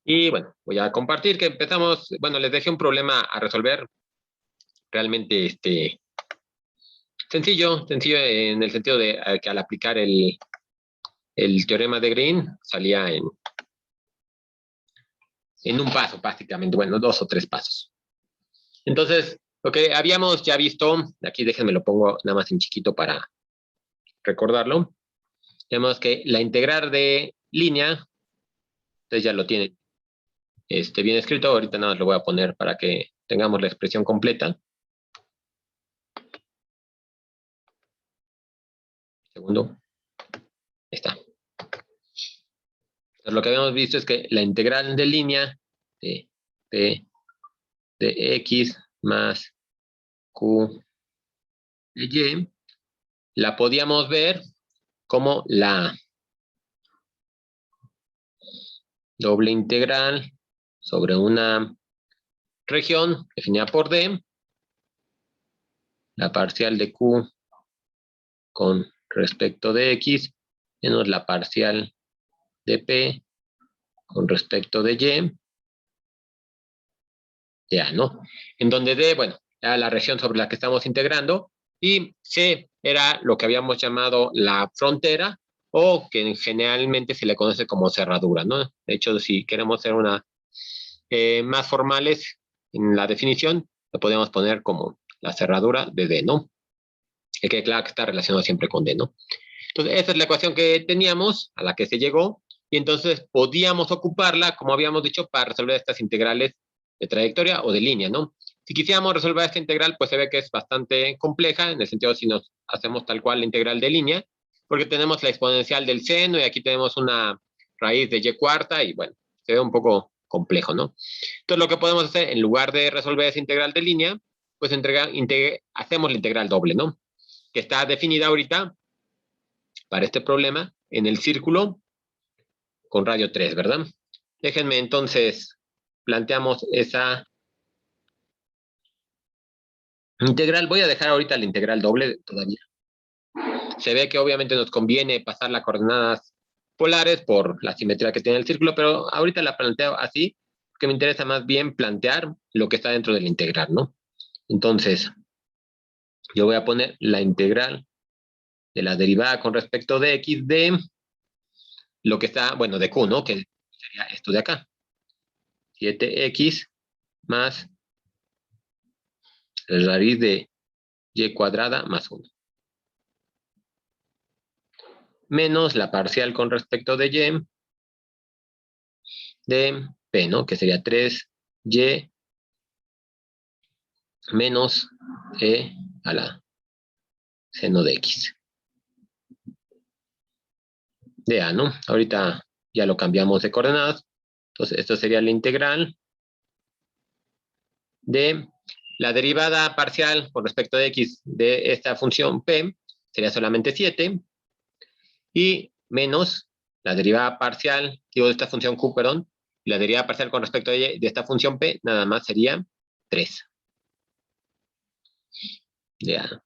Y bueno, voy a compartir que empezamos, bueno, les dejé un problema a resolver, realmente sencillo en el sentido de que al aplicar el teorema de Green salía en un paso prácticamente, bueno, 2 o 3 pasos. Entonces, lo que habíamos ya visto, aquí déjenme lo pongo nada más en chiquito para recordarlo, tenemos que la integral de línea, ustedes ya lo tienen bien escrito, ahorita nada más lo voy a poner para que tengamos la expresión completa. Segundo, ahí está. Entonces, lo que habíamos visto es que la integral de línea de p de x más q de y la podíamos ver como la doble integral sobre una región definida por d, la parcial de q con respecto de x menos la parcial de p con respecto de y, ya, ¿no? En donde D, bueno, era la región sobre la que estamos integrando, y C era lo que habíamos llamado la frontera, o que generalmente se le conoce como cerradura, ¿no? De hecho, si queremos ser más formales en la definición, lo podemos poner como la cerradura de D, ¿no? Que quede claro que está relacionado siempre con D, ¿no? Entonces, esa es la ecuación que teníamos, a la que se llegó, y entonces podíamos ocuparla, como habíamos dicho, para resolver estas integrales de trayectoria o de línea, ¿no? Si quisiéramos resolver esta integral, pues se ve que es bastante compleja, en el sentido si nos hacemos tal cual la integral de línea, porque tenemos la exponencial del seno, y aquí tenemos una raíz de y cuarta, y bueno, se ve un poco complejo, ¿no? Entonces, lo que podemos hacer, en lugar de resolver esa integral de línea, pues hacemos la integral doble, ¿no? Que está definida ahorita para este problema en el círculo con radio 3, ¿verdad? Déjenme entonces, planteamos esa integral. Voy a dejar ahorita la integral doble todavía. Se ve que obviamente nos conviene pasar las coordenadas polares por la simetría que tiene el círculo, pero ahorita la planteo así, porque me interesa más bien plantear lo que está dentro de la integral, ¿no? Entonces, yo voy a poner la integral de la derivada con respecto de x de lo que está, bueno, de q, ¿no? Que sería esto de acá. 7x más la raíz de y cuadrada más 1. Menos la parcial con respecto de y de p, ¿no? Que sería 3y menos e a la seno de x. De a, ¿no? Ahorita ya lo cambiamos de coordenadas. Entonces, esto sería la integral de la derivada parcial con respecto de x de esta función p, sería solamente 7, y menos la derivada parcial, digo, de esta función q, perdón, y la derivada parcial con respecto de esta función p, nada más sería 3. Ya.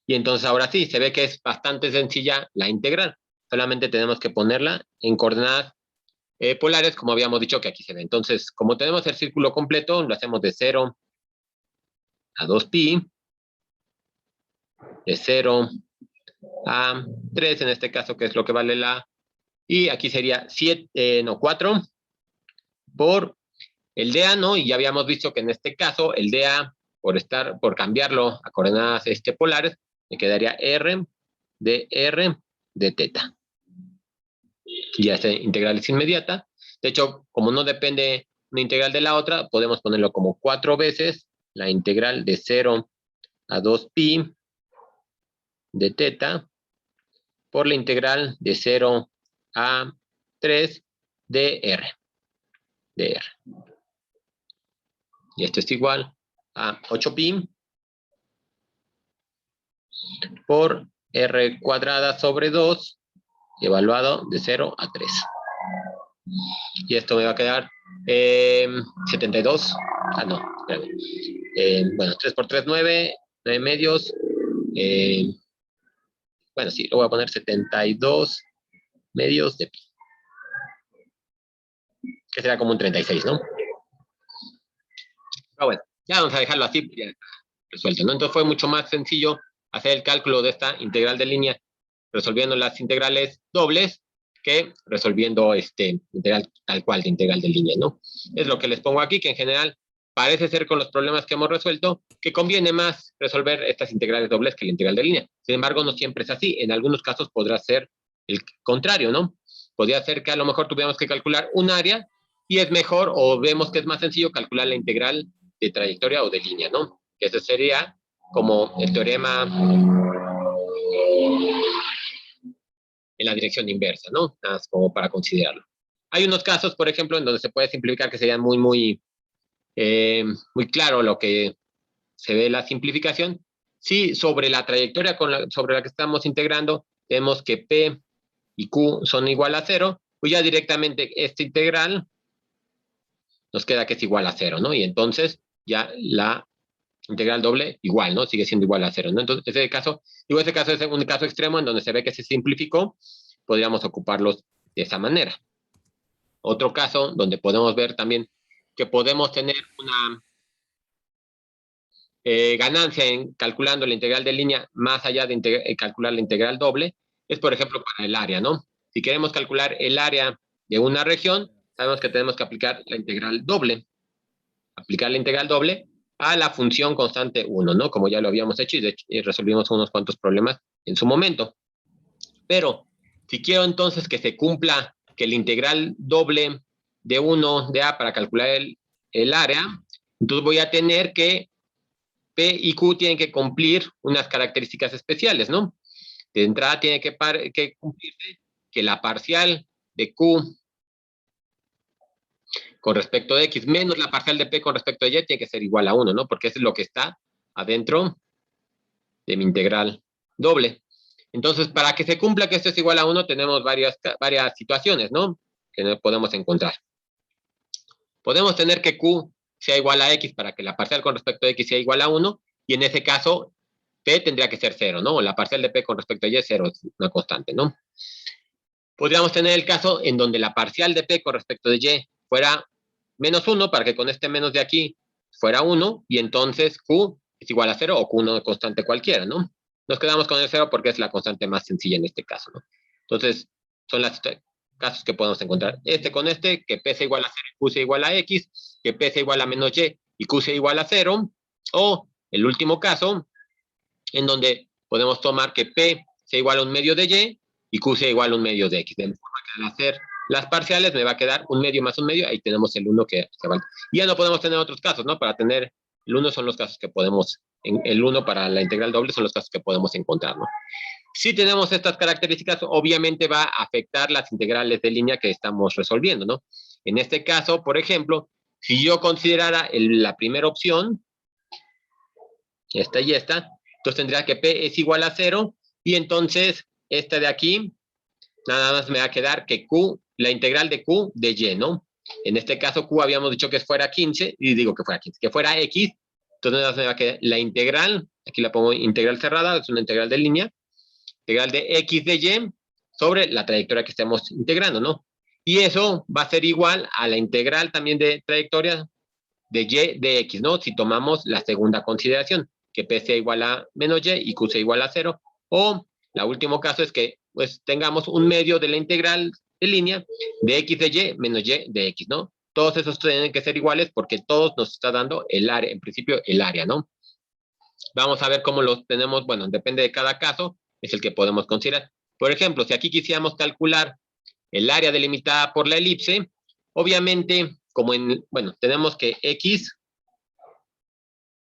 Y entonces ahora sí, se ve que es bastante sencilla la integral. Solamente tenemos que ponerla en coordenadas polares, como habíamos dicho que aquí se ve. Entonces, como tenemos el círculo completo, lo hacemos de 0 a 2pi, de 0 a 3, en este caso, que es lo que vale la... Y aquí sería 4 por el dA, ¿no? Y ya habíamos visto que en este caso, el dA, por cambiarlo a coordenadas polares, me quedaría r de teta. Ya esta integral es inmediata. De hecho, como no depende una integral de la otra, podemos ponerlo como 4 veces la integral de 0 a 2pi de teta por la integral de 0 a 3 de r. Y esto es igual a 8pi por r cuadrada sobre 2 evaluado de 0 a 3. Y esto me va a quedar 72. Ah, no, espérame. Bueno, 3 por 3, 9. 9 medios. Bueno, sí, lo voy a poner 72 medios de pi. que será como un 36, ¿no? Pero bueno, ya vamos a dejarlo así, ya resuelto, ¿no? Entonces fue mucho más sencillo hacer el cálculo de esta integral de línea resolviendo las integrales dobles que resolviendo integral tal cual de integral de línea, ¿no? Es lo que les pongo aquí, que en general parece ser con los problemas que hemos resuelto que conviene más resolver estas integrales dobles que la integral de línea. Sin embargo, no siempre es así. En algunos casos podrá ser el contrario, ¿no? Podría ser que a lo mejor tuviéramos que calcular un área y es mejor o vemos que es más sencillo calcular la integral de trayectoria o de línea, ¿no? Que ese sería como el teorema en la dirección inversa, ¿no? Nada más como para considerarlo. Hay unos casos, por ejemplo, en donde se puede simplificar que serían muy claro lo que se ve la simplificación. Si sobre la trayectoria sobre la que estamos integrando, vemos que P y Q son igual a 0, pues ya directamente esta integral nos queda que es igual a 0, ¿no? Y entonces ya la integral doble igual, ¿no? Sigue siendo igual a 0, ¿no? Entonces, ese caso es un caso extremo en donde se ve que se simplificó, podríamos ocuparlos de esa manera. Otro caso donde podemos ver también que podemos tener una ganancia en calculando la integral de línea más allá de calcular la integral doble, es por ejemplo para el área, ¿no? Si queremos calcular el área de una región, sabemos que tenemos que aplicar la integral doble. Aplicar la integral doble a la función constante 1, ¿no? Como ya lo habíamos hecho y de hecho resolvimos unos cuantos problemas en su momento. Pero si quiero entonces que se cumpla que la integral doble de 1 de A para calcular el área, entonces voy a tener que P y Q tienen que cumplir unas características especiales, ¿no? De entrada tiene que cumplirse que la parcial de Q con respecto de X menos la parcial de P con respecto de Y tiene que ser igual a 1, ¿no? Porque eso es lo que está adentro de mi integral doble. Entonces, para que se cumpla que esto es igual a 1, tenemos varias situaciones, ¿no? Que podemos encontrar. Podemos tener que Q sea igual a X para que la parcial con respecto a X sea igual a 1, y en ese caso, P tendría que ser 0, ¿no? La parcial de P con respecto a Y es 0, es una constante, ¿no? Podríamos tener el caso en donde la parcial de P con respecto de Y fuera menos 1, para que con este menos de aquí fuera 1, y entonces Q es igual a 0 o Q1 constante cualquiera, ¿no? Nos quedamos con el 0 porque es la constante más sencilla en este caso, ¿no? Entonces, son los casos que podemos encontrar. Con que P sea igual a 0 y Q sea igual a X, que P sea igual a menos Y Q sea igual a 0, o el último caso, en donde podemos tomar que P sea igual a un medio de Y Q sea igual a un medio de X. De forma que al hacer las parciales me va a quedar un medio más un medio, ahí tenemos el 1 que va. Y ya no podemos tener otros casos, ¿no? Para tener el 1 son los casos que podemos, el 1 para la integral doble son los casos que podemos encontrar, ¿no? Si tenemos estas características, obviamente va a afectar las integrales de línea que estamos resolviendo, ¿no? En este caso, por ejemplo, si yo considerara la primera opción, esta y esta, entonces tendría que P es igual a 0, y entonces esta de aquí, nada más me va a quedar que Q, la integral de Q de Y, ¿no? En este caso Q habíamos dicho que fuera 15, y digo que fuera 15, que fuera X, entonces nada más me va a quedar la integral, aquí la pongo integral cerrada, es una integral de línea, integral de X de Y sobre la trayectoria que estemos integrando, ¿no? Y eso va a ser igual a la integral también de trayectoria de Y de X, ¿no? Si tomamos la segunda consideración, que P sea igual a menos Y Q sea igual a 0, o el último caso es que pues tengamos un medio de la integral de línea de X de Y menos Y de X, ¿no? Todos esos tienen que ser iguales porque todos nos está dando el área, en principio el área, ¿no? Vamos a ver cómo los tenemos, bueno, depende de cada caso, es el que podemos considerar. Por ejemplo, si aquí quisiéramos calcular el área delimitada por la elipse, obviamente, bueno, tenemos que X,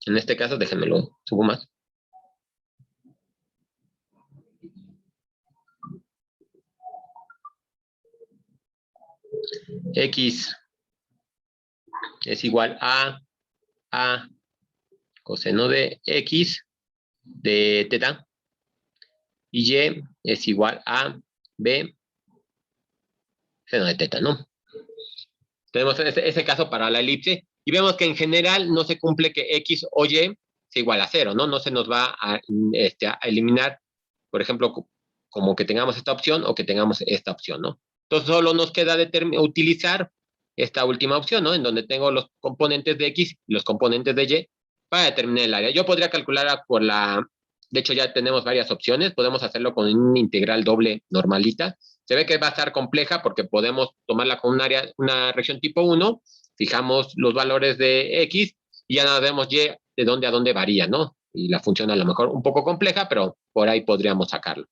en este caso, déjenmelo, subo más. X es igual a coseno de X de teta, y Y es igual a B seno de teta, ¿no? Tenemos ese caso para la elipse, y vemos que en general no se cumple que X o Y sea igual a 0, ¿no? No se nos va a eliminar, por ejemplo, como que tengamos esta opción o que tengamos esta opción, ¿no? Entonces solo nos queda utilizar esta última opción, ¿no? En donde tengo los componentes de X y los componentes de Y para determinar el área. Yo podría calcular por la... De hecho, ya tenemos varias opciones. Podemos hacerlo con una integral doble normalita. Se ve que va a estar compleja porque podemos tomarla con un área, una región tipo 1, fijamos los valores de X y ya nada vemos Y de dónde a dónde varía, ¿no? Y la función a lo mejor un poco compleja, pero por ahí podríamos sacarlo.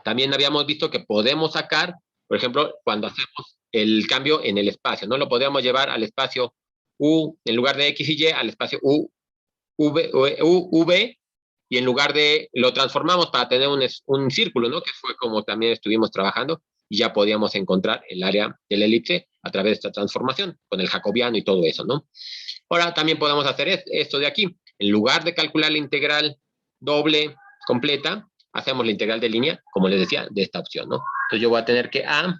También habíamos visto que podemos sacar, por ejemplo, cuando hacemos el cambio en el espacio, ¿no? Lo podríamos llevar al espacio U, en lugar de X y Y, al espacio V, y en lugar de, lo transformamos para tener un círculo, ¿no? Que fue como también estuvimos trabajando, y ya podíamos encontrar el área del elipse a través de esta transformación, con el jacobiano y todo eso, ¿no? Ahora también podemos hacer esto de aquí. En lugar de calcular la integral doble completa, hacemos la integral de línea, como les decía, de esta opción, ¿no? Entonces yo voy a tener que A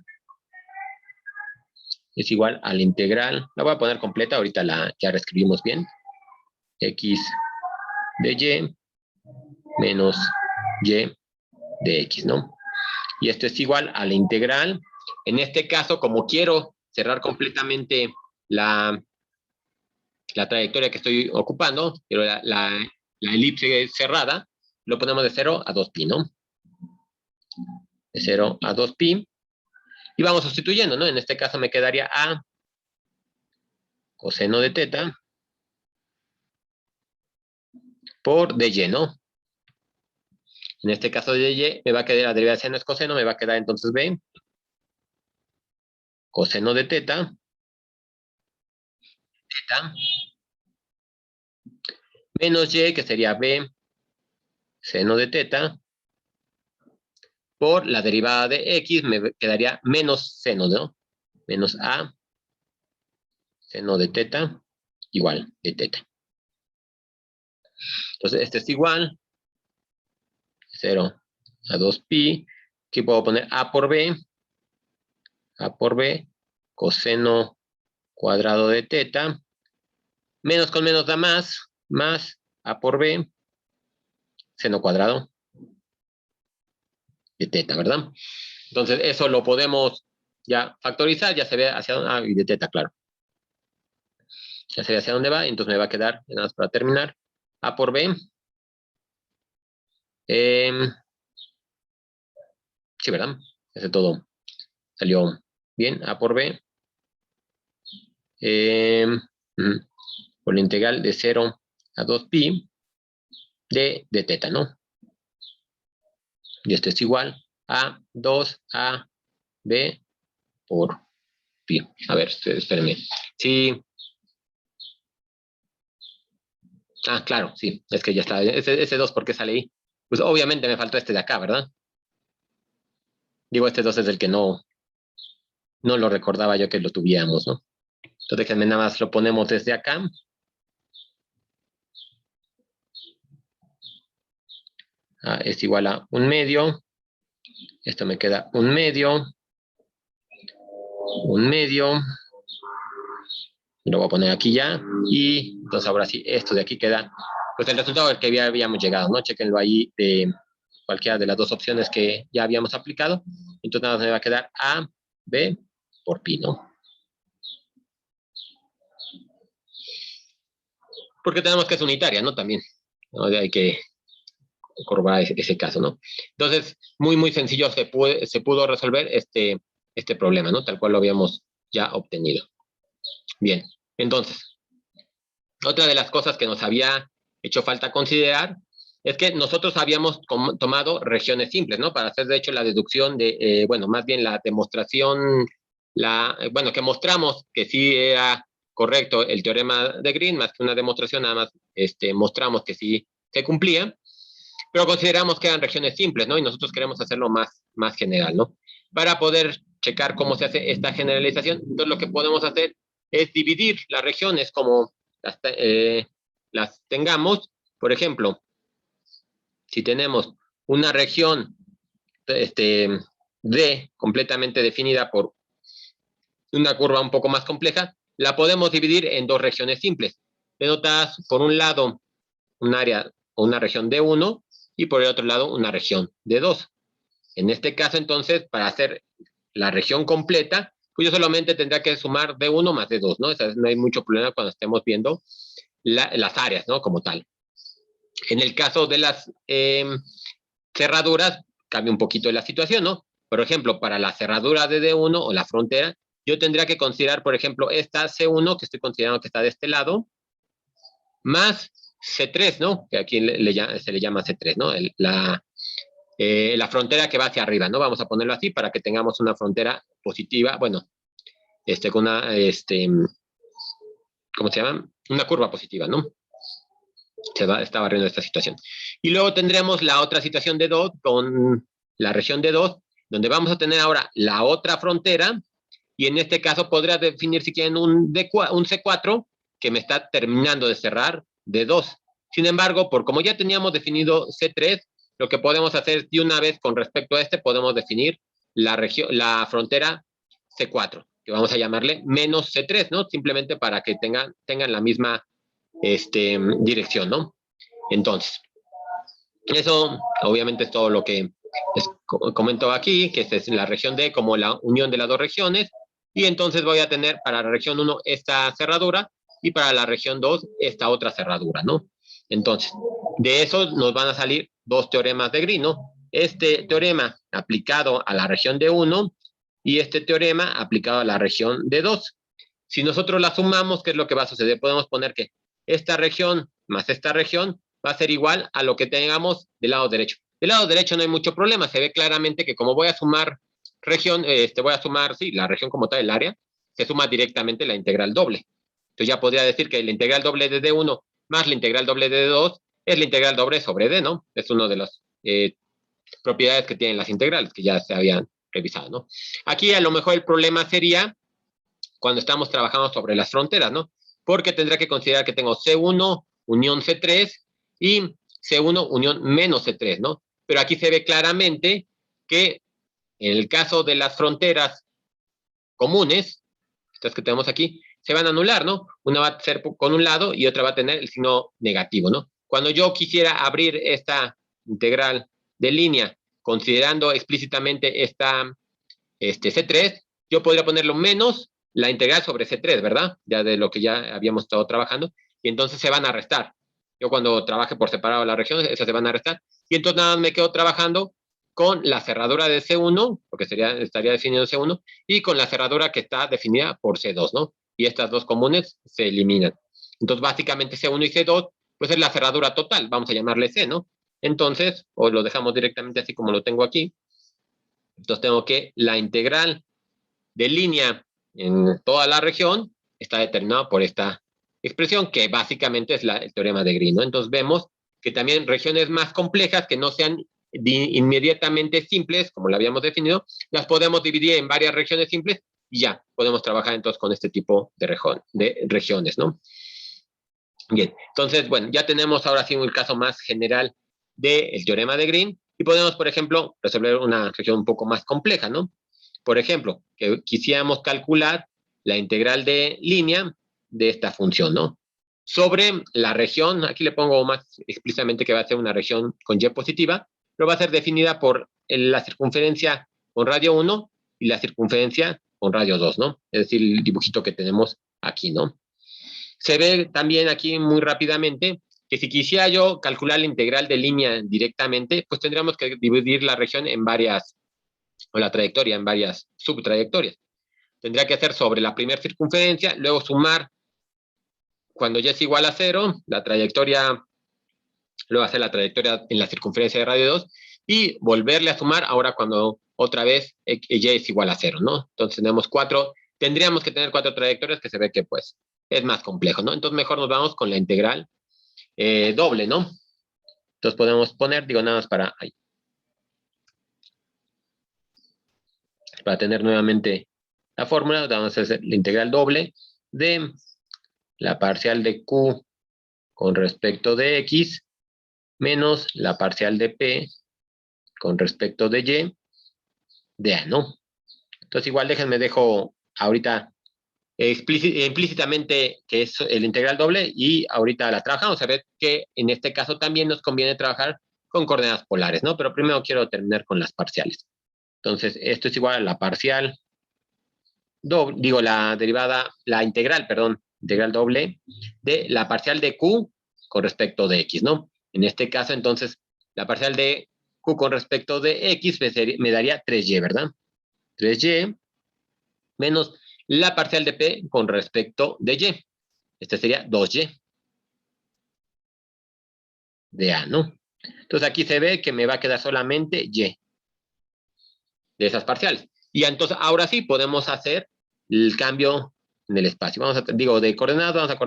es igual a la integral, la voy a poner completa, ahorita ya reescribimos bien, X de Y menos Y de X, ¿no? Y esto es igual a la integral. En este caso, como quiero cerrar completamente la trayectoria que estoy ocupando, pero la elipse cerrada, lo ponemos de 0 a 2pi, ¿no? De 0 a 2pi. Y vamos sustituyendo, ¿no? En este caso me quedaría A coseno de teta por dy, ¿no? En este caso de y me va a quedar, la derivada de seno es coseno, me va a quedar entonces B coseno de teta menos y, que sería B seno de teta, por la derivada de x, me quedaría menos seno, ¿no? Menos A seno de teta igual de teta. Entonces, este es igual 0 a 2pi. Aquí puedo poner A por B coseno cuadrado de teta, menos con menos da más A por B, seno cuadrado de teta, ¿verdad? Entonces, eso lo podemos ya factorizar, ya se ve hacia dónde, y de teta, claro. Ya se ve hacia dónde va, entonces me va a quedar, nada más para terminar, A por B. Sí, ¿verdad? Ese todo salió bien, A por B. Por la integral de 0 a 2pi de teta, ¿no? Y esto es igual a 2ab por pi. A ver, espérenme. Sí. Ah, claro, sí. Es que ya está. Ese 2, ¿por qué sale ahí? Pues obviamente me faltó este de acá, ¿verdad? Digo, este 2 es el que no lo recordaba yo que lo tuviéramos, ¿no? Entonces déjenme nada más lo ponemos desde acá. Es igual a 1/2. Esto me queda 1/2. 1/2. Lo voy a poner aquí ya. Y entonces ahora sí, esto de aquí queda, pues el resultado al que habíamos llegado, ¿no? Chequenlo ahí de cualquiera de las dos opciones que ya habíamos aplicado. Entonces nada más me va a quedar A, B por pi, ¿no? Porque tenemos que es unitaria, ¿no? También, ¿no? Hay que corroborar ese caso, ¿no? Entonces, muy sencillo se pudo resolver este problema, ¿no? Tal cual lo habíamos ya obtenido. Bien, entonces, otra de las cosas que nos había hecho falta considerar es que nosotros habíamos tomado regiones simples, ¿no? Para hacer, de hecho, la deducción de, bueno, más bien la demostración, bueno, que mostramos que sí era correcto el teorema de Green, más que una demostración, nada más mostramos que sí se cumplía, pero consideramos que eran regiones simples, ¿no? Y nosotros queremos hacerlo más general, ¿no? Para poder checar cómo se hace esta generalización, entonces lo que podemos hacer es dividir las regiones como las tengamos. Por ejemplo, si tenemos una región D completamente definida por una curva un poco más compleja, la podemos dividir en dos regiones simples. Denotadas por un lado un área o una región D1 y por el otro lado una región D2. En este caso, entonces, para hacer la región completa, pues yo solamente tendría que sumar D1 más D2, ¿no? O sea, no hay mucho problema cuando estemos viendo las áreas, ¿no? Como tal. En el caso de las cerraduras, cambia un poquito la situación, ¿no? Por ejemplo, para la cerradura de D1 o la frontera, yo tendría que considerar, por ejemplo, esta C1, que estoy considerando que está de este lado, más C3, ¿no? Que aquí se le llama C3, ¿no? La frontera que va hacia arriba, ¿no? Vamos a ponerlo así para que tengamos una frontera positiva, bueno, con una, ¿cómo se llama? Una curva positiva, ¿no? Está barriendo esta situación. Y luego tendremos la otra situación de 2 con la región de 2, donde vamos a tener ahora la otra frontera, y en este caso podría definir si quieren un C4 que me está terminando de cerrar de 2. Sin embargo, por como ya teníamos definido C3, lo que podemos hacer de una vez con respecto a este, podemos definir la frontera C4, que vamos a llamarle menos C3, ¿no? Simplemente para que tengan la misma dirección, ¿no? Entonces, eso obviamente es todo lo que les comento aquí, que es la región D como la unión de las dos regiones, y entonces voy a tener para la región 1 esta cerradura y para la región 2 esta otra cerradura, ¿no? Entonces, de eso nos van a salir dos teoremas de Green, ¿no? Este teorema aplicado a la región D1 y este teorema aplicado a la región D2. Si nosotros la sumamos, ¿qué es lo que va a suceder? Podemos poner que esta región más esta región va a ser igual a lo que tengamos del lado derecho. Del lado derecho no hay mucho problema, se ve claramente que como voy a sumar región, voy a sumar, sí, la región como tal, el área, se suma directamente la integral doble. Entonces ya podría decir que la integral doble de D1 más la integral doble de D2 es la integral doble sobre D, ¿no? Es una de las propiedades que tienen las integrales, que ya se habían revisado, ¿no? Aquí a lo mejor el problema sería cuando estamos trabajando sobre las fronteras, ¿no? Porque tendrá que considerar que tengo C1 unión C3 y C1 unión menos C3, ¿no? Pero aquí se ve claramente que en el caso de las fronteras comunes, estas que tenemos aquí, se van a anular, ¿no? Una va a ser con un lado y otra va a tener el signo negativo, ¿no? Cuando yo quisiera abrir esta integral de línea considerando explícitamente esta C3, yo podría ponerlo menos la integral sobre C3, ¿verdad? Ya de lo que ya habíamos estado trabajando, y entonces se van a restar. Yo cuando trabaje por separado las regiones, esas se van a restar, y entonces nada más me quedo trabajando con la cerradura de C1, porque estaría definido C1, y con la cerradura que está definida por C2, ¿no? Y estas dos comunes se eliminan. Entonces, básicamente C1 y C2, pues es la cerradura total, vamos a llamarle C, ¿no? Entonces, o lo dejamos directamente así como lo tengo aquí. Entonces tengo que la integral de línea en toda la región está determinada por esta expresión, que básicamente es el teorema de Green, ¿no? Entonces vemos que también regiones más complejas que no sean inmediatamente simples, como lo habíamos definido, las podemos dividir en varias regiones simples y ya podemos trabajar entonces con este tipo de regiones, ¿no? Bien, entonces, bueno, ya tenemos ahora sí un caso más general del teorema de Green y podemos, por ejemplo, resolver una región un poco más compleja, ¿no? Por ejemplo, que quisiéramos calcular la integral de línea de esta función, ¿no? Sobre la región, aquí le pongo más explícitamente que va a ser una región con y positiva, pero va a ser definida por la circunferencia con radio 1 y la circunferencia con radio 2, ¿no? Es decir, el dibujito que tenemos aquí, ¿no? Se ve también aquí muy rápidamente que si quisiera yo calcular la integral de línea directamente, pues tendríamos que dividir la región en varias, o la trayectoria en varias subtrayectorias. Tendría que hacer sobre la primera circunferencia, luego sumar cuando ya es igual a 0, la trayectoria, luego hacer la trayectoria en la circunferencia de radio 2 y volverle a sumar ahora cuando otra vez y es igual a 0, ¿no? Entonces tenemos tendríamos que tener 4 trayectorias que se ve que pues es más complejo, ¿no? Entonces mejor nos vamos con la integral doble, ¿no? Entonces podemos poner, digo nada más para tener nuevamente la fórmula, vamos a hacer la integral doble de la parcial de Q con respecto de X menos la parcial de P con respecto de Y de A, ¿no? Entonces igual dejo ahorita implícitamente que es el integral doble y ahorita la trabajamos a ver que en este caso también nos conviene trabajar con coordenadas polares, ¿no? Pero primero quiero terminar con las parciales. Entonces, esto es igual a la parcial digo, la derivada, la integral, perdón, integral doble de la parcial de Q con respecto de X, ¿no? En este caso, entonces, la parcial de Q con respecto de X me daría 3Y, ¿verdad? 3Y menos la parcial de P con respecto de Y. Este sería 2Y de A, ¿no? Entonces aquí se ve que me va a quedar solamente Y de esas parciales. Y entonces ahora sí podemos hacer el cambio en el espacio. Vamos a, digo, de coordenadas, vamos a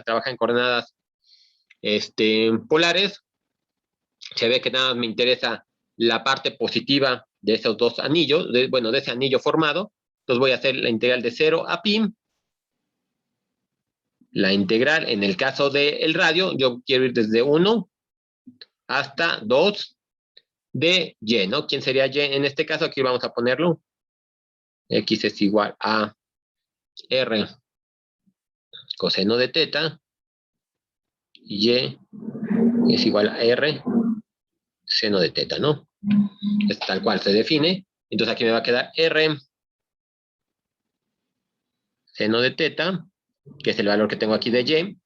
trabajar en coordenadas polares. Se ve que nada más me interesa la parte positiva de esos dos anillos, bueno, de ese anillo formado. Entonces voy a hacer la integral de 0 a pi. La integral, en el caso del radio, yo quiero ir desde 1 hasta 2 de y, ¿no? ¿Quién sería y en este caso? Aquí vamos a ponerlo. X es igual a r coseno de teta. Y es igual a r seno de teta, ¿no? Es tal cual se define. Entonces aquí me va a quedar r seno de teta, que es el valor que tengo aquí de y,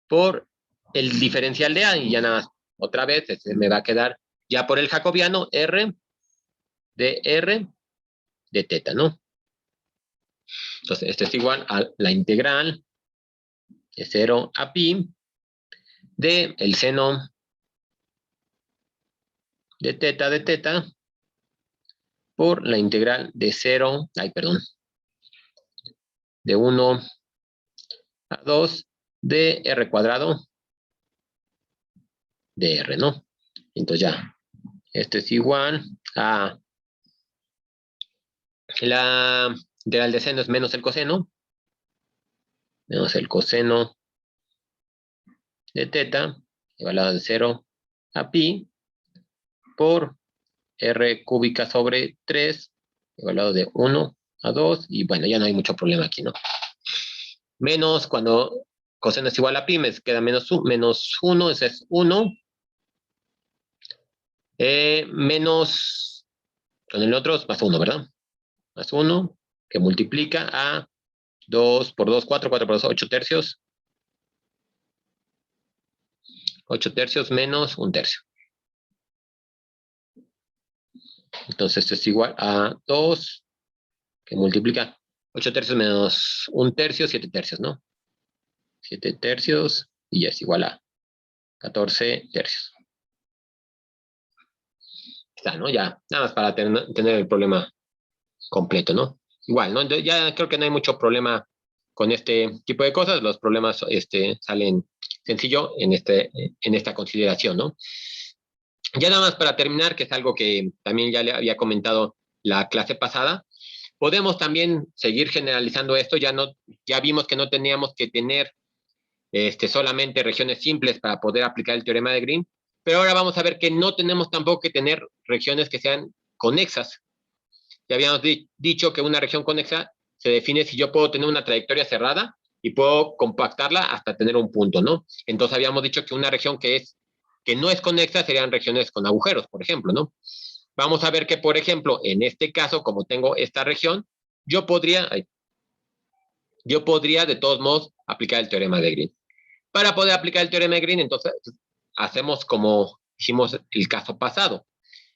por el diferencial de a, y ya nada más, otra vez, me va a quedar ya por el jacobiano r de teta, ¿no? Entonces, esto es igual a la integral de 0 a pi de el seno de teta por la integral de 0, de 1 a 2 de r cuadrado de r, ¿no? Entonces ya, esto es igual a la integral de seno es menos el coseno de teta, igual de 0 a pi, por r cúbica sobre 3, igualado de 1 a 2, y bueno, ya no hay mucho problema aquí, ¿no? Menos cuando coseno es igual a pi, me queda menos 1, ese es 1, menos, con el otro es más 1, ¿verdad? Más 1, que multiplica a 2 por 2, 4, 4 por 2, 8 tercios. 8 tercios menos 1 tercio. Entonces esto es igual a 2, que multiplica 8 tercios menos 1 tercio, 7 tercios, ¿no? 7 tercios, y ya es igual a 14 tercios. Está, ¿no? Ya, nada más para tener el problema completo, ¿no? Igual, ¿no? Ya creo que no hay mucho problema con este tipo de cosas. Los problemas salen sencillo en esta consideración, ¿no? Ya nada más para terminar, que es algo que también ya le había comentado la clase pasada, podemos también seguir generalizando esto. Ya vimos que no teníamos que tener solamente regiones simples para poder aplicar el teorema de Green, pero ahora vamos a ver que no tenemos tampoco que tener regiones que sean conexas. Ya habíamos dicho que una región conexa se define si yo puedo tener una trayectoria cerrada y puedo compactarla hasta tener un punto, ¿no? Entonces habíamos dicho que una región que no es conexa serían regiones con agujeros, por ejemplo, ¿no? Vamos a ver que, por ejemplo, en este caso, como tengo esta región, yo podría de todos modos aplicar el teorema de Green. Para poder aplicar el teorema de Green, entonces hacemos como hicimos el caso pasado.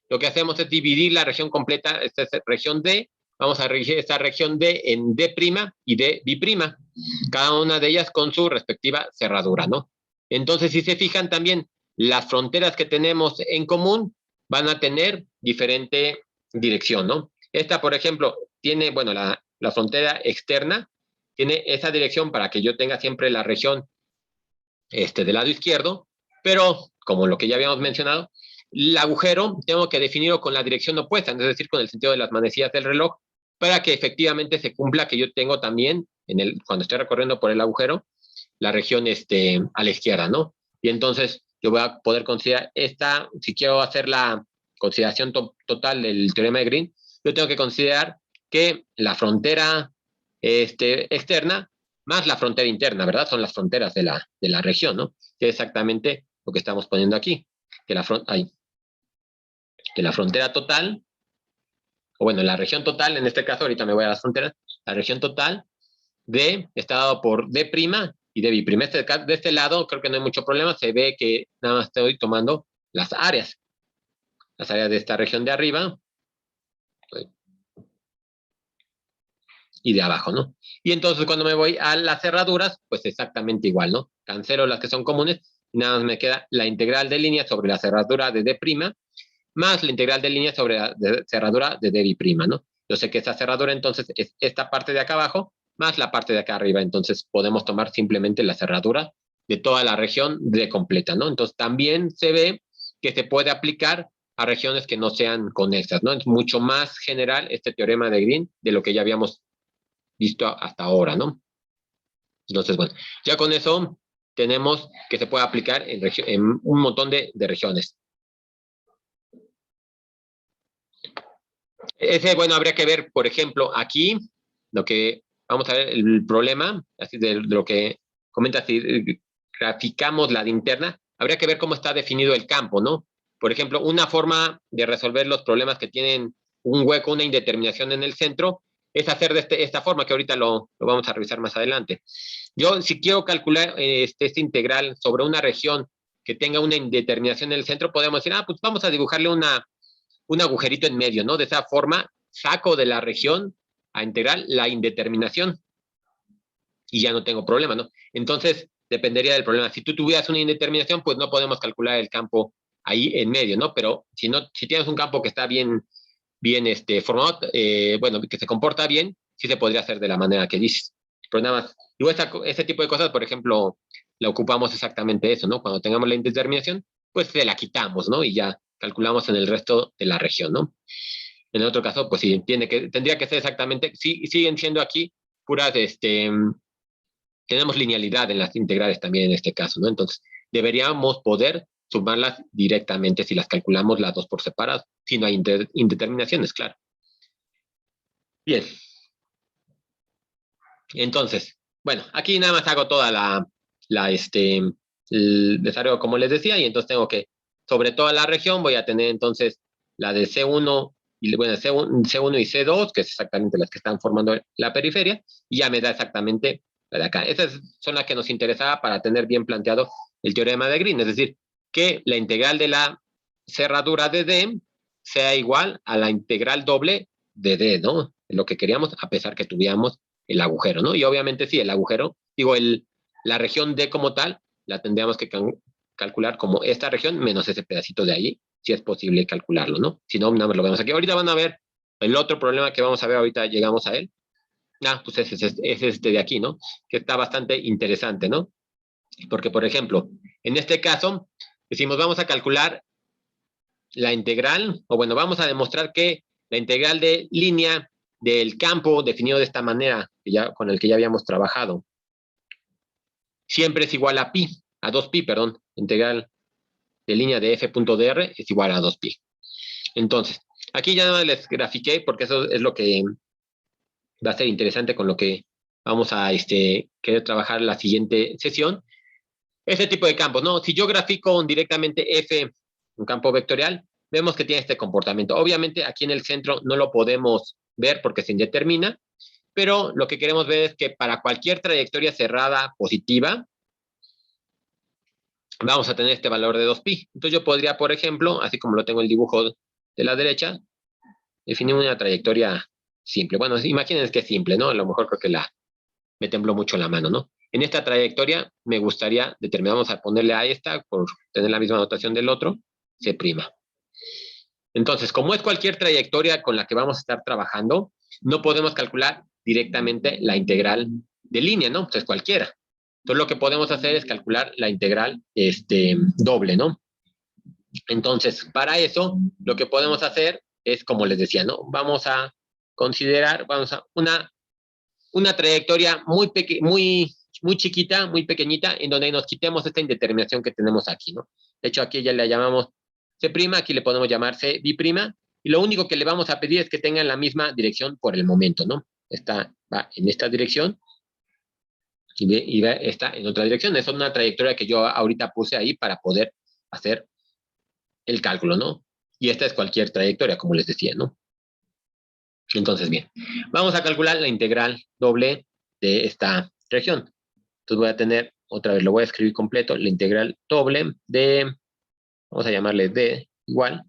Lo que hacemos es dividir la región completa, esta es región D, vamos a regir esta región D en D' y D bi', cada una de ellas con su respectiva cerradura, ¿no? Entonces, si se fijan también, las fronteras que tenemos en común van a tener diferente dirección, ¿no? Esta, por ejemplo, tiene, bueno, la frontera externa tiene esa dirección para que yo tenga siempre la región del lado izquierdo, pero como lo que ya habíamos mencionado, el agujero tengo que definirlo con la dirección opuesta, es decir, con el sentido de las manecillas del reloj, para que efectivamente se cumpla que yo tengo también, cuando estoy recorriendo por el agujero, la región a la izquierda, ¿no? Y entonces yo voy a poder considerar si quiero hacer la consideración total del teorema de Green, yo tengo que considerar que la frontera externa más la frontera interna, ¿verdad? Son las fronteras de la región, ¿no? Que es exactamente lo que estamos poniendo aquí, que la frontera total, o bueno, la región total, en este caso, ahorita me voy a las fronteras, La región total D está dado por D' y D'. De este lado creo que no hay mucho problema. Se ve que nada más estoy tomando las áreas. Las áreas de esta región de arriba y de abajo, ¿no? Y entonces cuando me voy a las cerraduras, pues exactamente igual, ¿no? Cancelo las que son comunes y nada más me queda la integral de línea sobre la cerradura de D' más la integral de línea sobre la cerradura de D', ¿no? Yo sé que esta cerradura entonces es esta parte de acá abajo más la parte de acá arriba, entonces podemos tomar simplemente la cerradura de toda la región D completa, ¿no? Entonces también se ve que se puede aplicar a regiones que no sean conexas, ¿no? Es mucho más general este teorema de Green de lo que ya habíamos visto hasta ahora, ¿no? Entonces, bueno, ya con eso tenemos que se puede aplicar en un montón de regiones. Bueno, habría que ver, por ejemplo, aquí, lo que vamos a ver, el problema, así de lo que comenta, si graficamos la linterna, habría que ver cómo está definido el campo, ¿no? Por ejemplo, una forma de resolver los problemas que tienen un hueco, una indeterminación en el centro, es hacer de esta forma, que ahorita lo vamos a revisar más adelante. Yo, si quiero calcular este integral sobre una región que tenga una indeterminación en el centro, podemos decir, pues vamos a dibujarle un agujerito en medio, ¿no? De esa forma saco de la región a integral la indeterminación y ya no tengo problema, ¿no? Entonces, dependería del problema. Si tú tuvieras una indeterminación, pues no podemos calcular el campo ahí en medio, ¿no? Pero si tienes un campo que está bien formado, bueno, que se comporta bien, sí se podría hacer de la manera que dices. Pero nada más, digo, ese tipo de cosas, por ejemplo, la ocupamos exactamente eso, ¿no? Cuando tengamos la indeterminación, pues se la quitamos, ¿no? Y ya calculamos en el resto de la región, ¿no? En el otro caso, pues sí, tendría que ser exactamente, sí, siguen siendo aquí puras, tenemos linealidad en las integrales también en este caso, ¿no? Entonces, deberíamos poder sumarlas directamente si las calculamos las dos por separado, si no hay indeterminaciones, claro. Bien. Entonces, bueno, aquí nada más hago toda el desarrollo como les decía, y entonces tengo que, sobre toda la región, voy a tener entonces la de C1 y bueno, C1 y C2, que es exactamente las que están formando la periferia, y ya me da exactamente la de acá. Esas son las que nos interesaba para tener bien planteado el teorema de Green, es decir, que la integral de la cerradura de D sea igual a la integral doble de D, ¿no? Lo que queríamos, a pesar que tuviéramos el agujero, ¿no? Y obviamente sí, el agujero, digo, la región D como tal, la tendríamos que calcular como esta región menos ese pedacito de ahí, si es posible calcularlo, ¿no? Si no, nada más lo vemos aquí. Ahorita van a ver el otro problema que vamos a ver, ahorita llegamos a él. Pues es este de aquí, ¿no? Que está bastante interesante, ¿no? Porque, por ejemplo, en este caso, decimos, vamos a calcular la integral, o bueno, vamos a demostrar que la integral de línea del campo definido de esta manera, con el que ya habíamos trabajado, siempre es igual a pi, a 2pi, perdón, integral de línea de f.dr es igual a 2pi. Entonces, aquí ya no les grafiqué porque eso es lo que va a ser interesante con lo que vamos a querer trabajar en la siguiente sesión. Ese tipo de campos, ¿no? Si yo grafico directamente f, un campo vectorial, vemos que tiene este comportamiento. Obviamente aquí en el centro no lo podemos ver porque se indetermina, pero lo que queremos ver es que para cualquier trayectoria cerrada positiva, vamos a tener este valor de 2pi. Entonces yo podría, por ejemplo, así como lo tengo el dibujo de la derecha, definir una trayectoria simple. Bueno, imagínense que es simple, ¿no? A lo mejor creo que me tembló mucho la mano, ¿no? En esta trayectoria me gustaría determinar, vamos a ponerle a esta, por tener la misma notación del otro, C'. Entonces, como es cualquier trayectoria con la que vamos a estar trabajando, no podemos calcular directamente la integral de línea, ¿no? Pues es cualquiera. Entonces, lo que podemos hacer es calcular la integral doble, ¿no? Entonces, para eso, lo que podemos hacer es, como les decía, ¿no? Vamos a considerar, una trayectoria muy chiquita, muy pequeñita, en donde nos quitemos esta indeterminación que tenemos aquí, ¿no? De hecho, aquí ya le llamamos C', aquí le podemos llamar C', y lo único que le vamos a pedir es que tengan la misma dirección por el momento, ¿no? Esta va en esta dirección y está en otra dirección. Es una trayectoria que yo ahorita puse ahí para poder hacer el cálculo, ¿no? Y esta es cualquier trayectoria, como les decía, ¿no? Entonces, bien, vamos a calcular la integral doble de esta región. Entonces voy a tener, otra vez lo voy a escribir completo, la integral doble de, vamos a llamarle d igual,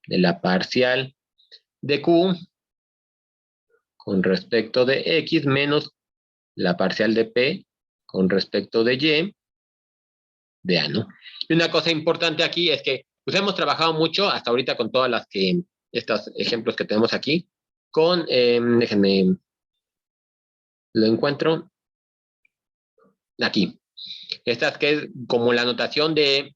de la parcial de q con respecto de x menos la parcial de p con respecto de y de a, ¿no? Y una cosa importante aquí es que pues hemos trabajado mucho hasta ahorita con todas las que, estos ejemplos que tenemos aquí, con, déjenme, lo encuentro aquí. Estas que es como la notación de